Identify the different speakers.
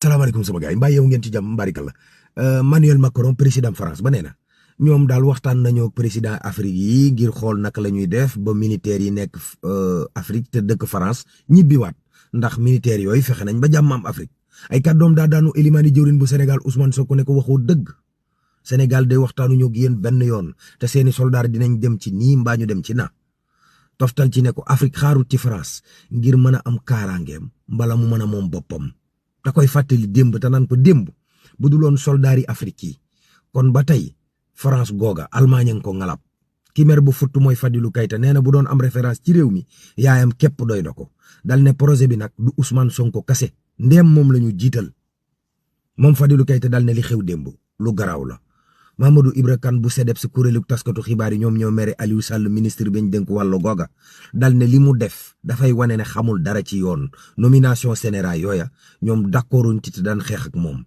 Speaker 1: salaamaaleykum sama gars yi mbaa yow ngeen ci jàmm mbarikalla Manuel Macron président France ba nee na ñoom daal waxtaan nañoo président Afrique yi ngir xool naka la ñuy def ba militaires yi nekk Afrique te dëkk France ñibbiwaat ndax militaires yooyu fexe nañ ba jàmm am Afrique ay kàddoom daa daanu Elimani jëwrin bu Sénégal Ousmane Sonko ne ko waxoo dëgg Sénégal day waxtaanuñu ak yéen benn yoon te seeni soldaar dinañ dem ci nii mbaa ñu dem ci na toftal ci ne ko Afrique xaarut ci France ngir mën a am kaaraangeem mbala mu mën a moom boppam. da koy fàttali démb te naan ko démb bu duloon soldaari Afrique yi kon ba tey France googa Allemagne nga ko ngalab ki mer bu futt mooy Fadilou Keita nee na bu doon am référence ci réew mi yaayam képp doy na ko dal ne projet bi nag du Ousmane Sonko kase ndéem moom la ñu jiital moom Fadilou Keita dal ne li xew démb lu garaaw la. Mamadou Ibra Kane bu sedeb si kuréelu taskatu xibaar yi ñoom ñoo mere Aliou Sall ministre bi ñu dénk wàllu googa dal ne li mu def dafay wane ne xamul dara ci yoon nomination générale yooya ñoom d'accorduñ ci te daan xeex ak moom